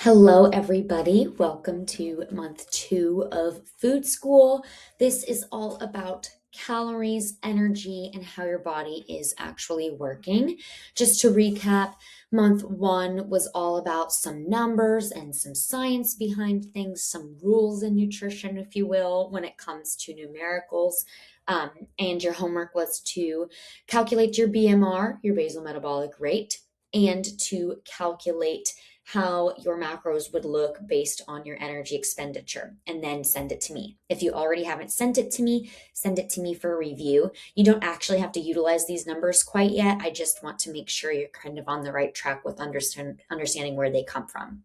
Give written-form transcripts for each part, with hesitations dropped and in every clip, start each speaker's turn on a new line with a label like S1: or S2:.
S1: Hello, everybody. Welcome to month 2 of food school. This is all about calories, energy, and how your body is actually working. Just to recap, month 1 was all about some numbers and some science behind things, some rules in nutrition, if you will, when it comes to numericals. Um, and your homework was to calculate your BMR, your basal metabolic rate, and to calculate how your macros would look based on your energy expenditure and then send it to me. If you already haven't sent it to me, send it to me for review. You don't actually have to utilize these numbers quite yet. I just want to make sure you're kind of on the right track with understanding where they come from.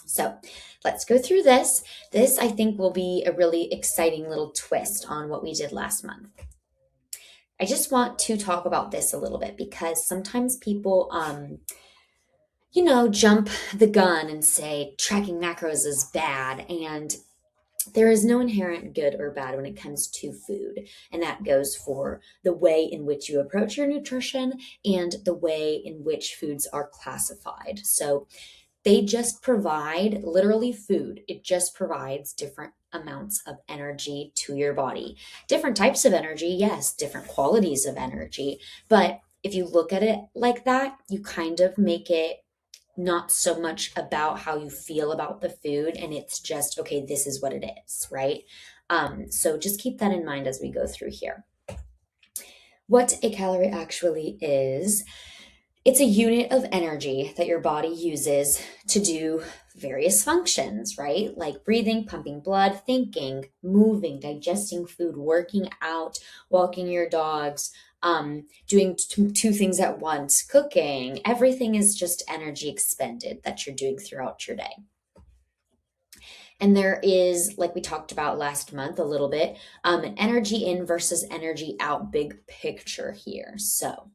S1: So let's go through this. This, I think, will be a really exciting little twist on what we did last month. I just want to talk about this a little bit because sometimes people jump the gun and say tracking macros is bad. And there is no inherent good or bad when it comes to food. And that goes for the way in which you approach your nutrition and the way in which foods are classified. So they just provide literally food. It just provides different amounts of energy to your body. Different types of energy, yes, different qualities of energy. But if you look at it like that, you kind of make it not so much about how you feel about the food, and it's just, okay, this is what it is, right? So just keep that in mind as we go through here. What a calorie actually is, it's a unit of energy that your body uses to do various functions, right? Like breathing, pumping blood, thinking, moving, digesting food, working out, walking your dogs, doing two things at once, cooking. Everything is just energy expended that you're doing throughout your day. And there is, like we talked about last month a little bit, an energy in versus energy out big picture here. So,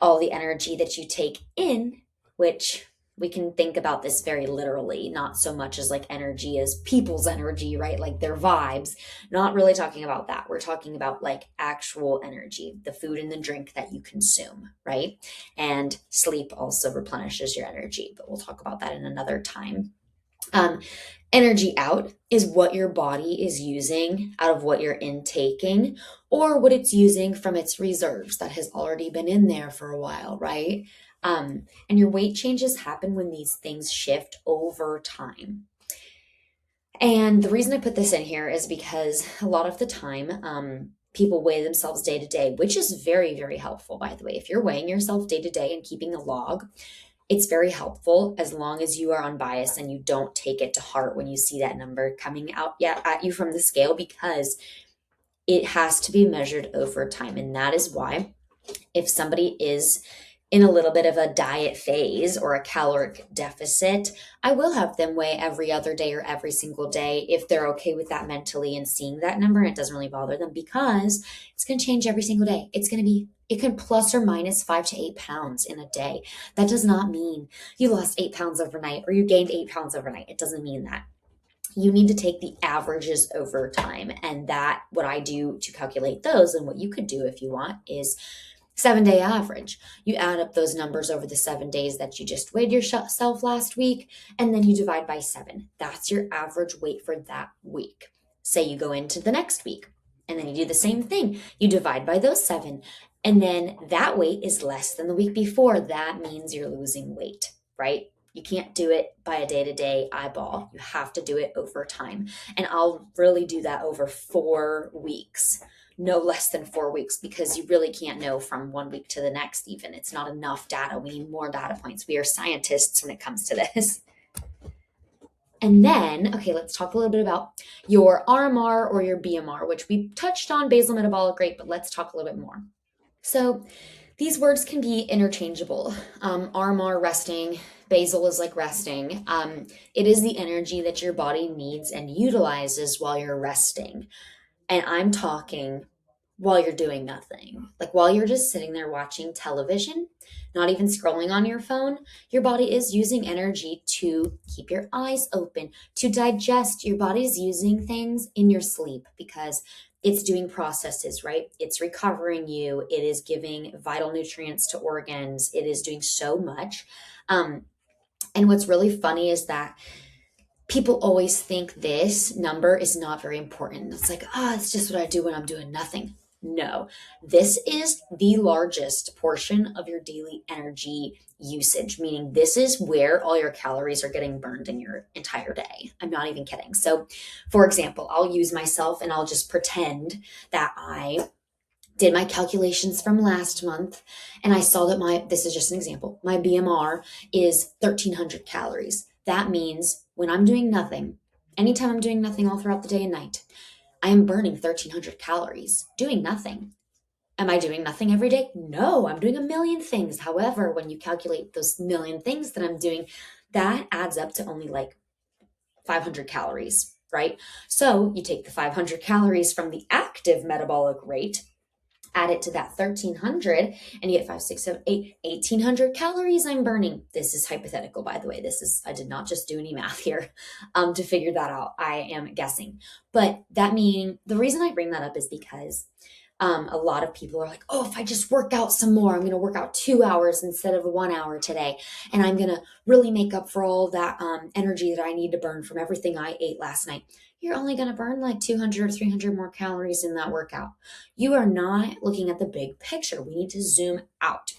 S1: all the energy that you take in, which we can think about this very literally, not so much as like energy as people's energy, right? Like their vibes. Not really talking about that. We're talking about like actual energy, the food and the drink that you consume, right? And sleep also replenishes your energy, but we'll talk about that in another time. Um, Energy out is what your body is using out of what you're intaking or what it's using from its reserves that has already been in there for a while, right? And your weight changes happen when these things shift over time. And the reason I put this in here is because a lot of the time, people weigh themselves day to day, which is very, very helpful, by the way. If you're weighing yourself day to day and keeping a log, it's very helpful as long as you are unbiased and you don't take it to heart when you see that number coming out at you from the scale, because it has to be measured over time. And that is why if somebody is in a little bit of a diet phase or a caloric deficit, I will have them weigh every other day or every single day if they're okay with that mentally and seeing that number. And it doesn't really bother them because it's going to change every single day. It can plus or minus 5 to 8 pounds in a day. That does not mean you lost 8 pounds overnight or you gained 8 pounds overnight. It doesn't mean that. You need to take the averages over time. And that, what I do to calculate those, and what you could do if you want, is 7 day average. You add up those numbers over the 7 days that you just weighed yourself last week, and then you divide by 7. That's your average weight for that week. Say you go into the next week, and then you do the same thing. You divide by those 7, and then that weight is less than the week before. That means you're losing weight, right? You can't do it by a day-to-day eyeball. You have to do it over time. And I'll really do that over 4 weeks, no less than 4 weeks, because you really can't know from one week to the next, even. It's not enough data. We need more data points. We are scientists when it comes to this. And then, okay, let's talk a little bit about your RMR or your BMR, which we touched on basal metabolic rate, but let's talk a little bit more. So these words can be interchangeable. RMR, resting, basal is like resting. It is the energy that your body needs and utilizes while you're resting. And I'm talking while you're doing nothing. Like while you're just sitting there watching television, not even scrolling on your phone, your body is using energy to keep your eyes open, to digest. Your body is using things in your sleep because it's doing processes, right? It's recovering you. It is giving vital nutrients to organs. It is doing so much. And what's really funny is that people always think this number is not very important. It's like, it's just what I do when I'm doing nothing. No, this is the largest portion of your daily energy usage, meaning this is where all your calories are getting burned in your entire day. I'm not even kidding. So, for example, I'll use myself and I'll just pretend that I did my calculations from last month and I saw that this is just an example, my BMR is 1300 calories. That means when I'm doing nothing, anytime I'm doing nothing all throughout the day and night, I am burning 1300 calories doing nothing. Am I doing nothing every day? No, I'm doing a million things. However, when you calculate those million things that I'm doing, that adds up to only like 500 calories, right? So you take the 500 calories from the active metabolic rate, add it to that 1300 and you get 5 6 7 8 1800 calories I'm burning. This is hypothetical, by the way. I did not just do any math here to figure that out. I am guessing, but the reason I bring that up is because a lot of people are like, oh, if I just work out some more, I'm going to work out 2 hours instead of 1 hour today. And I'm going to really make up for all that energy that I need to burn from everything I ate last night. You're only going to burn like 200 or 300 more calories in that workout. You are not looking at the big picture. We need to zoom out.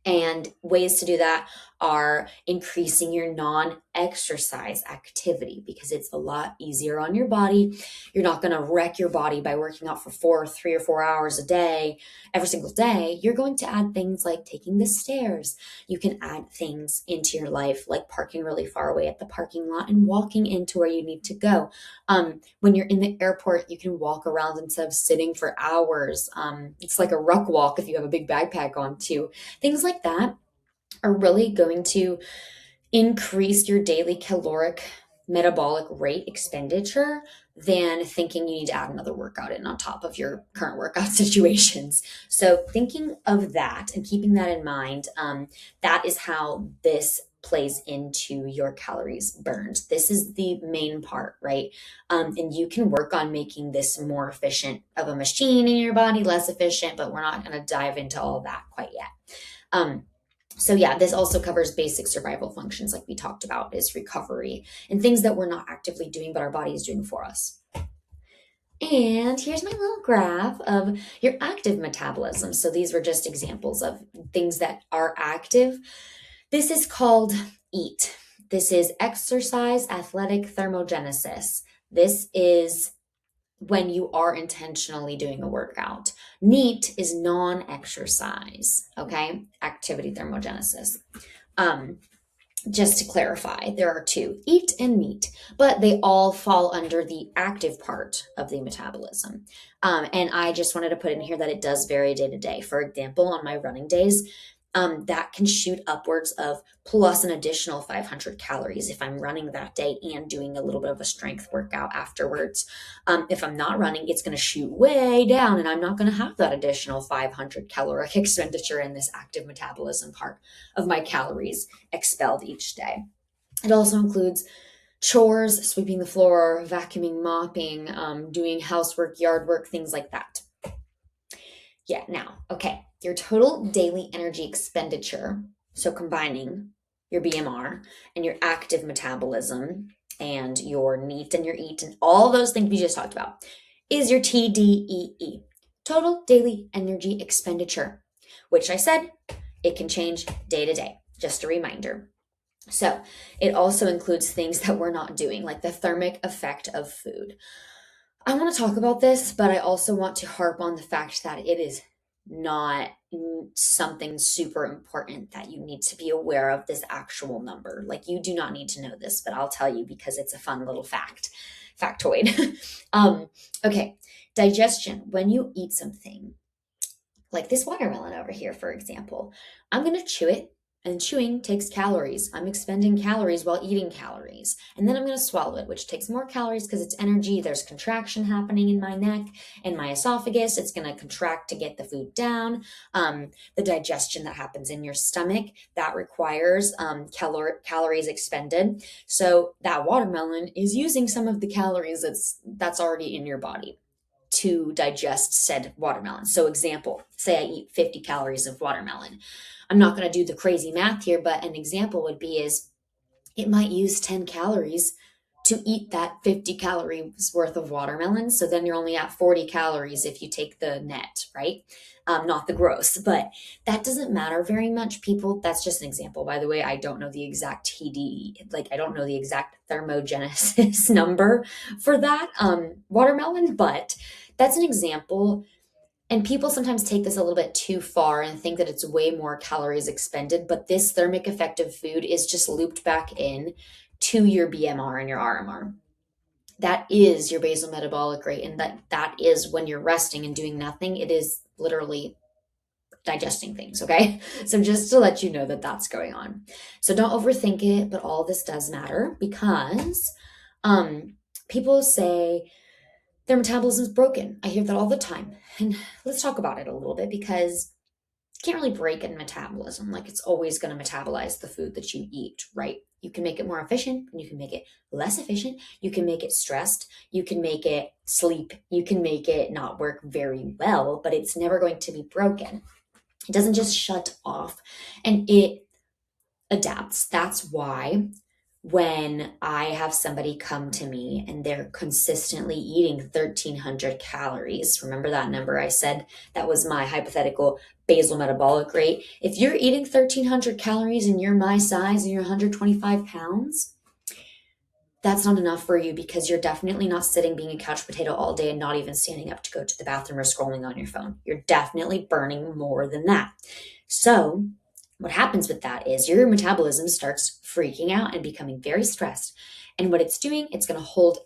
S1: And ways to do that are increasing your non-exercise activity because it's a lot easier on your body. You're not going to wreck your body by working out for 3 or 4 hours a day, every single day. You're going to add things like taking the stairs. You can add things into your life like parking really far away at the parking lot and walking into where you need to go. When you're in the airport, you can walk around instead of sitting for hours. It's like a ruck walk if you have a big backpack on too. Things like that are really going to increase your daily caloric metabolic rate expenditure than thinking you need to add another workout in on top of your current workout situations. So thinking of that and keeping that in mind, that is how this plays into your calories burned. This is the main part, right? And you can work on making this more efficient of a machine in your body, less efficient, but we're not going to dive into all that quite yet. So yeah, this also covers basic survival functions like we talked about, is recovery and things that we're not actively doing, but our body is doing for us. And here's my little graph of your active metabolism. So these were just examples of things that are active. This is called EAT. This is exercise athletic thermogenesis. This is when you are intentionally doing a workout. NEAT is non-exercise, okay? Activity thermogenesis. Just to clarify, there are two, EAT and NEAT, but they all fall under the active part of the metabolism. And I just wanted to put in here that it does vary day to day. For example, on my running days, that can shoot upwards of plus an additional 500 calories if I'm running that day and doing a little bit of a strength workout afterwards. If I'm not running, it's going to shoot way down and I'm not going to have that additional 500 caloric expenditure in this active metabolism part of my calories expelled each day. It also includes chores, sweeping the floor, vacuuming, mopping, doing housework, yard work, things like that. Yeah, now, okay, your total daily energy expenditure, so combining your BMR and your active metabolism and your NEAT and your EAT and all those things we just talked about, is your TDEE, total daily energy expenditure, which I said it can change day to day. Just a reminder. So it also includes things that we're not doing, like the thermic effect of food. I want to talk about this, but I also want to harp on the fact that it is not something super important that you need to be aware of this actual number. Like, you do not need to know this, but I'll tell you because it's a fun little factoid. Okay, digestion. When you eat something, like this watermelon over here, for example, I'm going to chew it. And chewing takes calories. I'm expending calories while eating calories. And then I'm going to swallow it, which takes more calories because it's energy. There's contraction happening in my neck and my esophagus. It's going to contract to get the food down. The digestion that happens in your stomach, that requires calories expended. So that watermelon is using some of the calories that's already in your body to digest said watermelon. So example, say I eat 50 calories of watermelon. I'm not going to do the crazy math here, but an example would be is it might use 10 calories to eat that 50 calories worth of watermelon. So then you're only at 40 calories if you take the net, right? Not the gross, but that doesn't matter very much. People, that's just an example. By the way, I don't know the exact TD, like I don't know the exact thermogenesis number for that watermelon, but that's an example. And people sometimes take this a little bit too far and think that it's way more calories expended, but this thermic effect of food is just looped back in to your BMR and your RMR. That is your basal metabolic rate, and that is when you're resting and doing nothing. It is literally digesting things, okay? So just to let you know that that's going on. So don't overthink it, but all this does matter because people say their metabolism is broken. I hear that all the time. And let's talk about it a little bit because you can't really break a metabolism. Like it's always going to metabolize the food that you eat, right? You can make it more efficient and you can make it less efficient. You can make it stressed. You can make it sleep. You can make it not work very well, but it's never going to be broken. It doesn't just shut off and it adapts. That's why when I have somebody come to me and they're consistently eating 1,300 calories, remember that number I said? That was my hypothetical basal metabolic rate. If you're eating 1,300 calories and you're my size and you're 125 pounds, that's not enough for you because you're definitely not sitting being a couch potato all day and not even standing up to go to the bathroom or scrolling on your phone. You're definitely burning more than that. So, what happens with that is your metabolism starts freaking out and becoming very stressed. And what it's doing, it's going to hold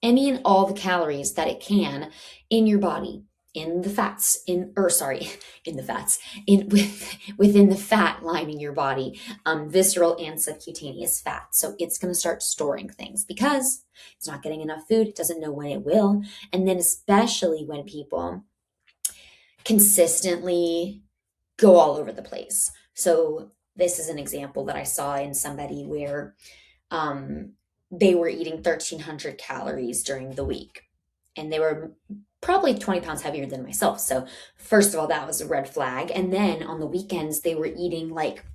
S1: any and all the calories that it can in your body, in the fats, in the fats, within the fat lining your body, visceral and subcutaneous fat. So it's going to start storing things because it's not getting enough food. It doesn't know when it will. And then especially when people consistently go all over the place. So this is an example that I saw in somebody where they were eating 1,300 calories during the week. And they were probably 20 pounds heavier than myself. So first of all, that was a red flag. And then on the weekends, they were eating like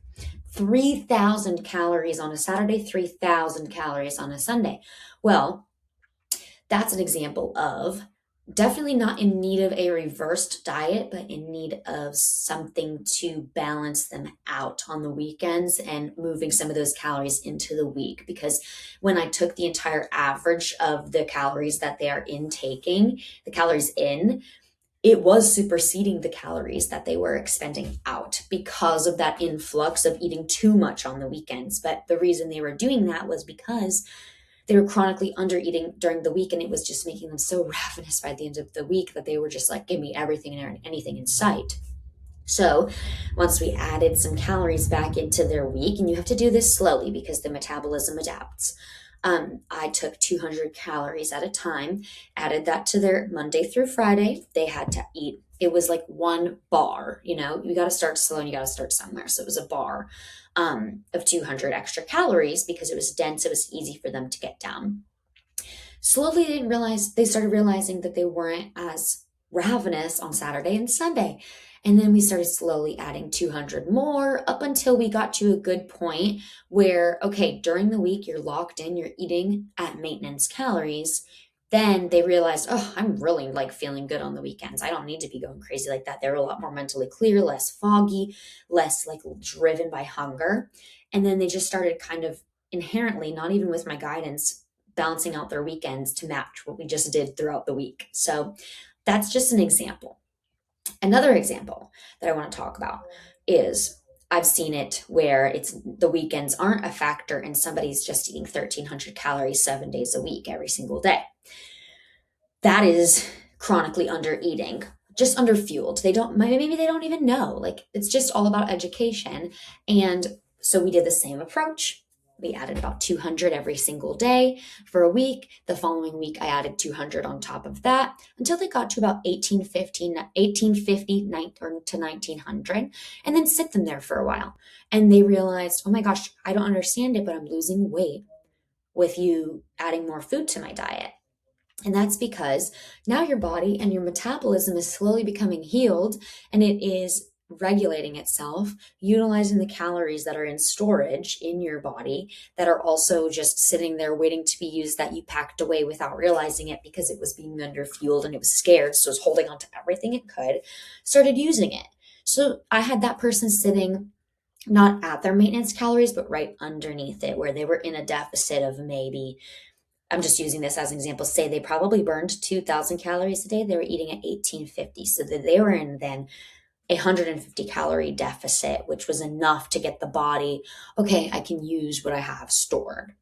S1: 3,000 calories on a Saturday, 3,000 calories on a Sunday. Well, that's an example of definitely not in need of a reversed diet, but in need of something to balance them out on the weekends and moving some of those calories into the week. Because when I took the entire average of the calories that they are intaking, the calories in, it was superseding the calories that they were expending out because of that influx of eating too much on the weekends. But the reason they were doing that was because they were chronically under eating during the week, and it was just making them so ravenous by the end of the week that they were just like, give me everything and anything in sight. So once we added some calories back into their week, and you have to do this slowly because the metabolism adapts. I took 200 calories at a time, added that to their Monday through Friday. They had to eat. It was like one bar, you got to start slow and you got to start somewhere. So it was a bar of 200 extra calories because it was dense. It was easy for them to get down. Slowly, they started realizing that they weren't as ravenous on Saturday and Sunday. And then we started slowly adding 200 more up until we got to a good point where, okay, during the week, you're locked in, you're eating at maintenance calories. Then they realized, oh, I'm really like feeling good on the weekends. I don't need to be going crazy like that. They were a lot more mentally clear, less foggy, less like driven by hunger. And then they just started kind of inherently, not even with my guidance, balancing out their weekends to match what we just did throughout the week. So that's just an example. Another example that I want to talk about is I've seen it where it's the weekends aren't a factor and somebody's just eating 1,300 calories 7 days a week every single day. That is chronically under eating, just under fueled. Maybe they don't even know. Like it's just all about education. And so we did the same approach. We added about 200 every single day for a week. The following week, I added 200 on top of that until they got to about 1850 to 1900, and then sit them there for a while. And they realized, oh my gosh, I don't understand it, but I'm losing weight with you adding more food to my diet. And that's because now your body and your metabolism is slowly becoming healed and it is regulating itself, utilizing the calories that are in storage in your body that are also just sitting there waiting to be used that you packed away without realizing it because it was being underfueled and it was scared. So it was holding on to everything it could, started using it. So I had that person sitting not at their maintenance calories, but right underneath it, where they were in a deficit of maybe, I'm just using this as an example, say they probably burned 2,000 calories a day. They were eating at 1,850. So that they were in then 150 calorie deficit, which was enough to get the body, okay, I can use what I have stored.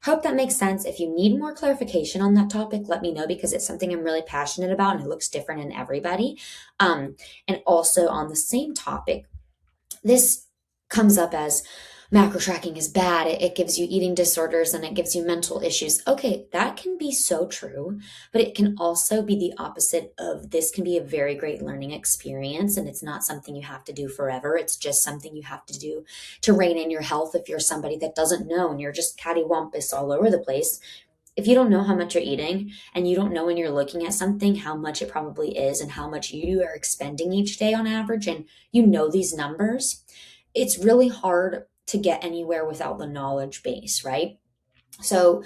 S1: Hope that makes sense. If you need more clarification on that topic, let me know because it's something I'm really passionate about and it looks different in everybody. And also on the same topic, this comes up as macro tracking is bad. It gives you eating disorders and it gives you mental issues. Okay, that can be so true, but it can also be the opposite of this can be a very great learning experience and it's not something you have to do forever. It's just something you have to do to rein in your health if you're somebody that doesn't know and you're just cattywampus all over the place. If you don't know how much you're eating and you don't know when you're looking at something how much it probably is and how much you are expending each day on average, and you know these numbers, it's really hard to get anywhere without the knowledge base, right? So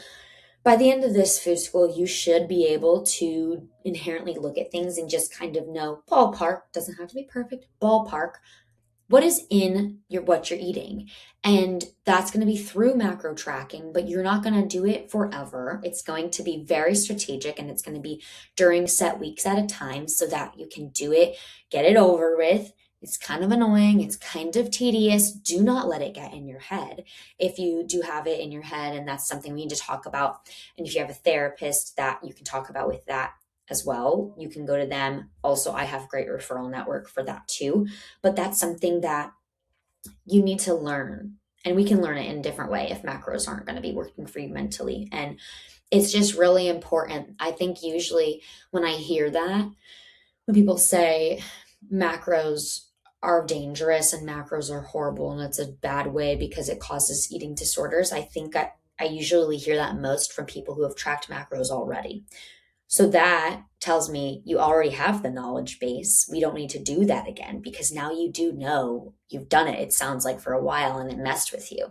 S1: by the end of this food school, you should be able to inherently look at things and just kind of know ballpark, doesn't have to be perfect, ballpark what is in your what you're eating, and that's going to be through macro tracking, but you're not going to do it forever. It's going to be very strategic and it's going to be during set weeks at a time so that you can do it, get it over with. It's kind of annoying, it's kind of tedious. Do not let it get in your head. If you do have it in your head and that's something we need to talk about, and if you have a therapist that you can talk about with that as well, you can go to them. Also, I have great referral network for that too, but that's something that you need to learn, and we can learn it in a different way if macros aren't going to be working for you mentally. And it's just really important. I think usually when I hear that, when people say macros are dangerous and macros are horrible and it's a bad way because it causes eating disorders, I usually hear that most from people who have tracked macros already. So that tells me you already have the knowledge base. We don't need to do that again because now you do know you've done it. It sounds like for a while and it messed with you.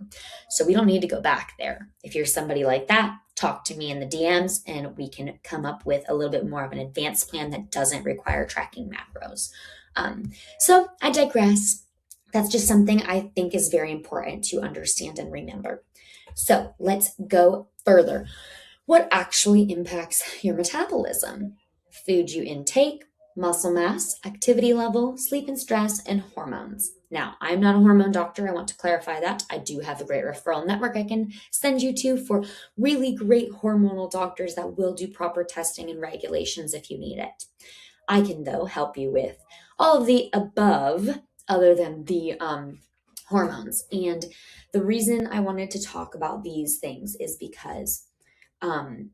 S1: So we don't need to go back there. If you're somebody like that, talk to me in the DMs and we can come up with a little bit more of an advanced plan that doesn't require tracking macros. So I digress. That's just something I think is very important to understand and remember. So let's go further. What actually impacts your metabolism? Food you intake, muscle mass, activity level, sleep and stress, and hormones. Now, I'm not a hormone doctor. I want to clarify that. I do have a great referral network I can send you to for really great hormonal doctors that will do proper testing and regulations if you need it. I can, though, help you with all of the above, other than the hormones. And the reason I wanted to talk about these things is because um,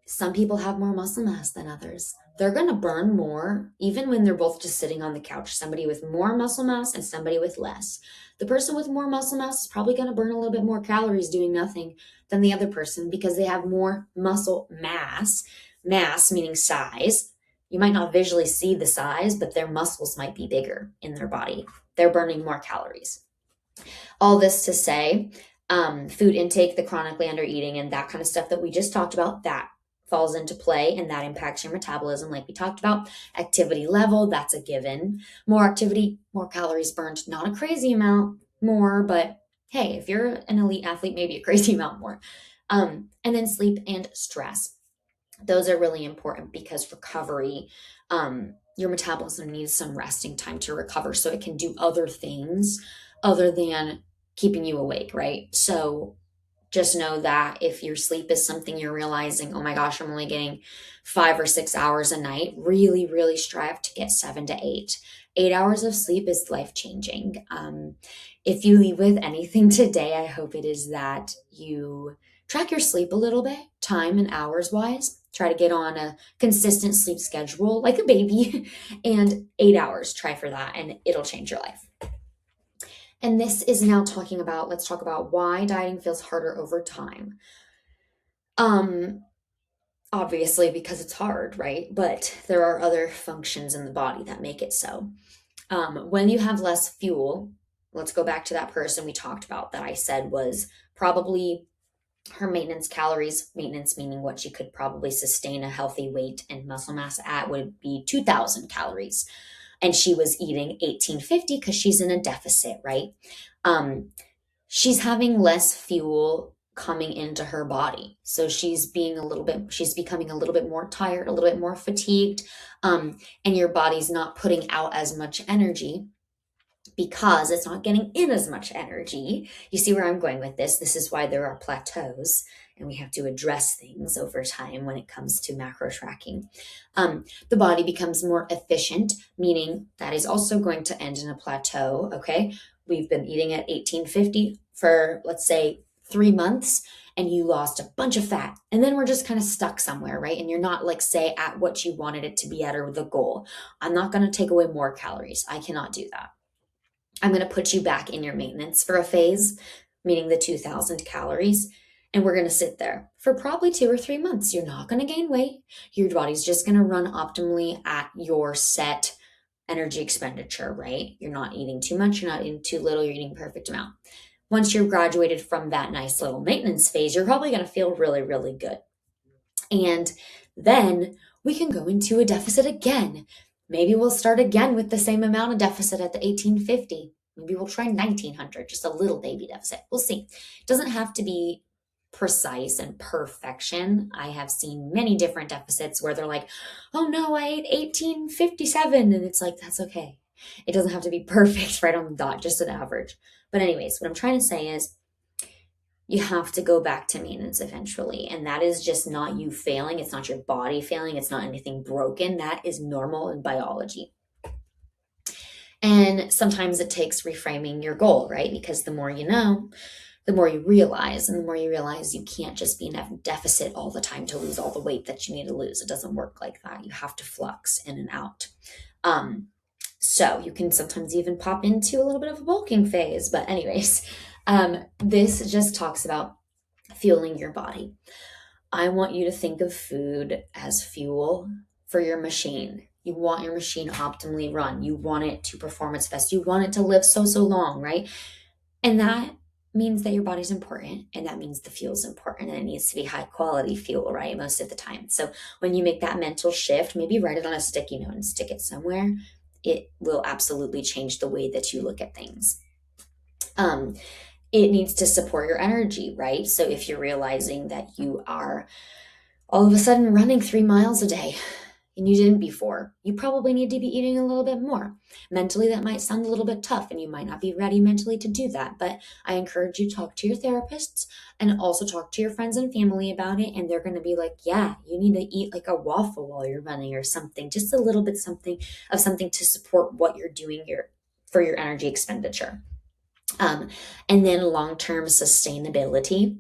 S1: some people have more muscle mass than others. They're going to burn more, even when they're both just sitting on the couch. Somebody with more muscle mass and somebody with less. The person with more muscle mass is probably going to burn a little bit more calories doing nothing than the other person because they have more muscle mass. Mass meaning size. You might not visually see the size, but their muscles might be bigger in their body. They're burning more calories. All this to say, food intake, the chronically under eating, and that kind of stuff that we just talked about, that falls into play and that impacts your metabolism, like we talked about. Activity level, that's a given. More activity, more calories burned. Not a crazy amount more, but hey, if you're an elite athlete, maybe a crazy amount more. And then sleep and stress. Those are really important because recovery, your metabolism needs some resting time to recover so it can do other things other than keeping you awake, right? So just know that if your sleep is something you're realizing, oh my gosh, I'm only getting 5 or 6 hours a night, really, really strive to get 7 to 8. 8 hours of sleep is life changing. If you leave with anything today, I hope it is that you track your sleep a little bit, time and hours wise. Try to get on a consistent sleep schedule like a baby, and 8 hours, try for that, and it'll change your life. And this is now talking about, let's talk about why dieting feels harder over time. Obviously because it's hard, right? But there are other functions in the body that make it so. When you have less fuel, let's go back to that person we talked about that I said was probably her maintenance calories, maintenance meaning what she could probably sustain a healthy weight and muscle mass at, would be 2,000 calories. And she was eating 1850 because she's in a deficit, right? Um, she's having less fuel coming into her body. So she's becoming a little bit more tired, a little bit more fatigued. And your body's not putting out as much energy because it's not getting in as much energy. You see where I'm going with this? This is why there are plateaus, and we have to address things over time when it comes to macro tracking. The body becomes more efficient, meaning that is also going to end in a plateau. Okay, we've been eating at 1850 for, let's say, 3 months, and you lost a bunch of fat, and then we're just kind of stuck somewhere, right? And you're not, like, say, at what you wanted it to be at, or the goal. I'm not going to take away more calories. I cannot do that. I'm going to put you back in your maintenance for a phase, meaning the 2,000 calories. And we're going to sit there for probably 2 or 3 months. You're not going to gain weight. Your body's just going to run optimally at your set energy expenditure, right? You're not eating too much. You're not eating too little. You're eating perfect amount. Once you're graduated from that nice little maintenance phase, you're probably going to feel really, really good. And then we can go into a deficit again. Maybe we'll start again with the same amount of deficit at the 1850. Maybe we'll try 1900, just a little baby deficit. We'll see. It doesn't have to be precise and perfection. I have seen many different deficits where they're like, oh no, I ate 1857. And it's like, that's okay. It doesn't have to be perfect right on the dot, just an average. But, anyways, what I'm trying to say is, you have to go back to maintenance eventually. And that is just not you failing. It's not your body failing. It's not anything broken. That is normal in biology. And sometimes it takes reframing your goal, right? Because the more you know, the more you realize. And the more you realize you can't just be in a deficit all the time to lose all the weight that you need to lose. It doesn't work like that. You have to flux in and out. So you can sometimes even pop into a little bit of a bulking phase. But anyways, this just talks about fueling your body. I want you to think of food as fuel for your machine. You want your machine optimally run. You want it to perform its best. You want it to live so, so long, right? And that means that your body's important, and that means the fuel's important, and it needs to be high quality fuel, right? Most of the time. So when you make that mental shift, maybe write it on a sticky note and stick it somewhere. It will absolutely change the way that you look at things. It needs to support your energy, right? So if you're realizing that you are all of a sudden running 3 miles a day and you didn't before, you probably need to be eating a little bit more. Mentally, that might sound a little bit tough and you might not be ready mentally to do that. But I encourage you to talk to your therapists and also talk to your friends and family about it. And they're going to be like, yeah, you need to eat like a waffle while you're running or something, just a little bit something to support what you're doing for your energy expenditure. And then long-term sustainability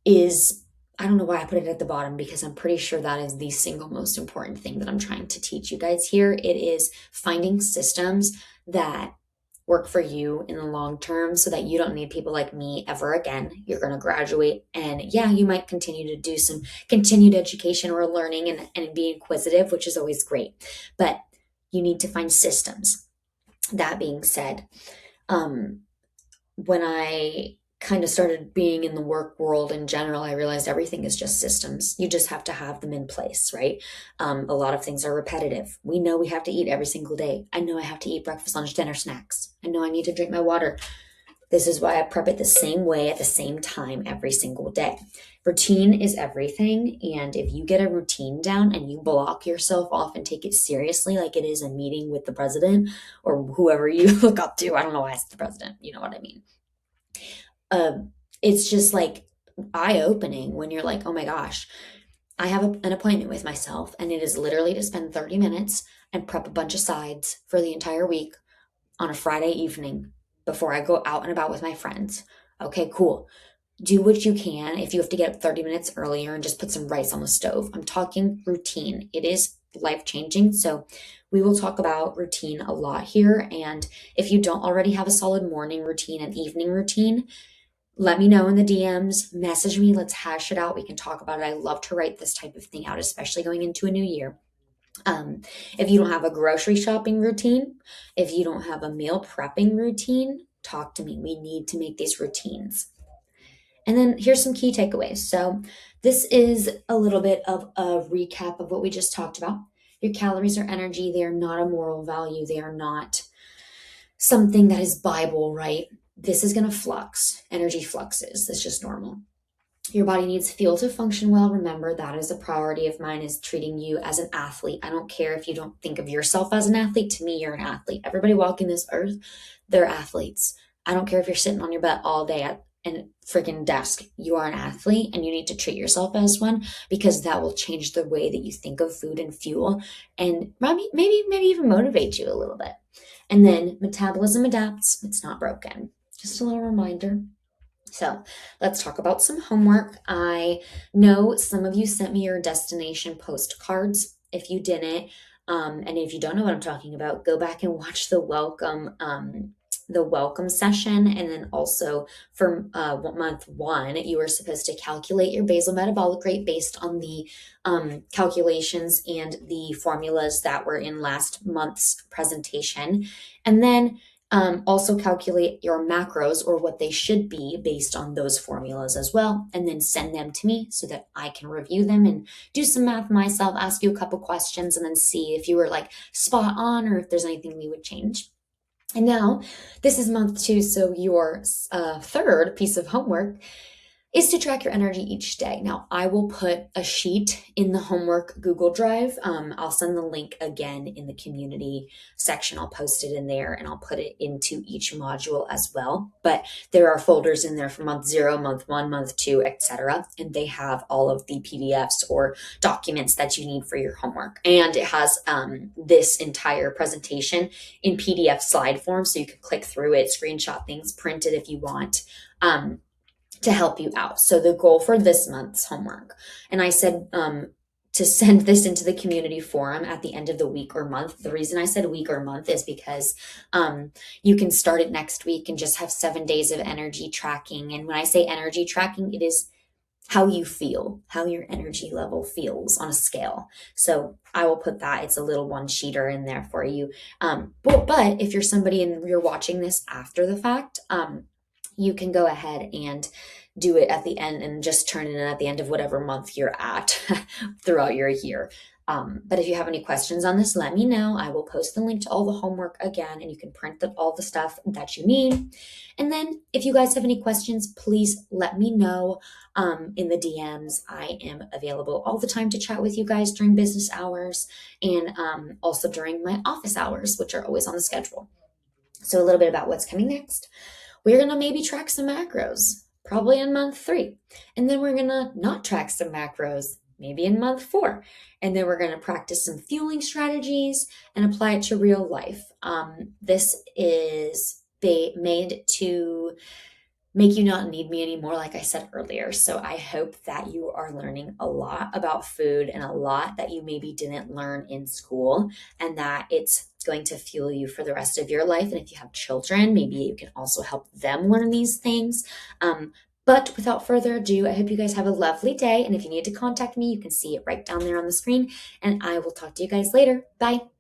S1: is, I don't know why I put it at the bottom, because I'm pretty sure that is the single most important thing that I'm trying to teach you guys here. It is finding systems that work for you in the long term so that you don't need people like me ever again. You're going to graduate, and yeah, you might continue to do some continued education or learning and be inquisitive, which is always great, but you need to find systems. That being said, when I kind of started being in the work world in general, I realized everything is just systems. You just have to have them in place, right? A lot of things are repetitive. We know we have to eat every single day. I know I have to eat breakfast, lunch, dinner, snacks. I know I need to drink my water. This is why I prep it the same way at the same time every single day. Routine is everything. And if you get a routine down and you block yourself off and take it seriously, like it is a meeting with the president or whoever you look up to, I don't know why it's the president, you know what I mean? It's just like eye-opening when you're like, oh my gosh, I have an appointment with myself, and it is literally to spend 30 minutes and prep a bunch of sides for the entire week on a Friday evening before I go out and about with my friends. Okay, cool. Do what you can. If you have to get up 30 minutes earlier and just put some rice on the stove. I'm talking routine. It is life-changing. So we will talk about routine a lot here. And if you don't already have a solid morning routine and evening routine, let me know in the DMs, message me, let's hash it out. We can talk about it. I love to write this type of thing out, especially going into a new year. If you don't have a grocery shopping routine, if you don't have a meal prepping routine, talk to me. We need to make these routines. And then here's some key takeaways. So, this is a little bit of a recap of what we just talked about. Your calories are energy, they are not a moral value, they are not something that is Bible, right? This is going to flux. Energy fluxes. That's just normal. Your body needs fuel to function well. Remember, that is a priority of mine, is treating you as an athlete. I don't care if you don't think of yourself as an athlete. To me, you're an athlete. Everybody walking this earth, they're athletes. I don't care if you're sitting on your butt all day at a freaking desk. You are an athlete and you need to treat yourself as one, because that will change the way that you think of food and fuel, and maybe even motivate you a little bit. And then metabolism adapts. It's not broken. Just a little reminder. So let's talk about some homework. I know some of you sent me your destination postcards. If you didn't, and if you don't know what I'm talking about, go back and watch the welcome session. And then also for month 1, you were supposed to calculate your basal metabolic rate based on the calculations and the formulas that were in last month's presentation. And then also calculate your macros, or what they should be based on those formulas as well, and then send them to me so that I can review them and do some math myself, ask you a couple questions, and then see if you were like spot on or if there's anything we would change. And now this is month 2, so your third piece of homework is to track your energy each day. Now, I will put a sheet in the homework Google Drive. I'll send the link again in the community section. I'll post it in there and I'll put it into each module as well. But there are folders in there for month 0, month 1, month 2, etc. And they have all of the PDFs or documents that you need for your homework. And it has this entire presentation in PDF slide form, so you can click through it, screenshot things, print it if you want. To help you out. So the goal for this month's homework, and I said to send this into the community forum at the end of the week or month. The reason I said week or month is because you can start it next week and just have 7 days of energy tracking. And when I say energy tracking, it is how you feel, how your energy level feels on a scale. So I will put that. It's a little one-sheeter in there for you. But if you're somebody and you're watching this after the fact, you can go ahead and do it at the end and just turn it in at the end of whatever month you're at throughout your year. But if you have any questions on this, let me know. I will post the link to all the homework again, and you can print all the stuff that you need. And then if you guys have any questions, please let me know in the DMs. I am available all the time to chat with you guys during business hours, and also during my office hours, which are always on the schedule. So a little bit about what's coming next. We're going to maybe track some macros, probably in month 3. And then we're going to not track some macros, maybe in month 4. And then we're going to practice some fueling strategies and apply it to real life. This is made to make you not need me anymore, like I said earlier. So I hope that you are learning a lot about food and a lot that you maybe didn't learn in school, and that it's going to fuel you for the rest of your life. And if you have children, maybe you can also help them learn these things. But without further ado, I hope you guys have a lovely day. And if you need to contact me, you can see it right down there on the screen. And I will talk to you guys later. Bye.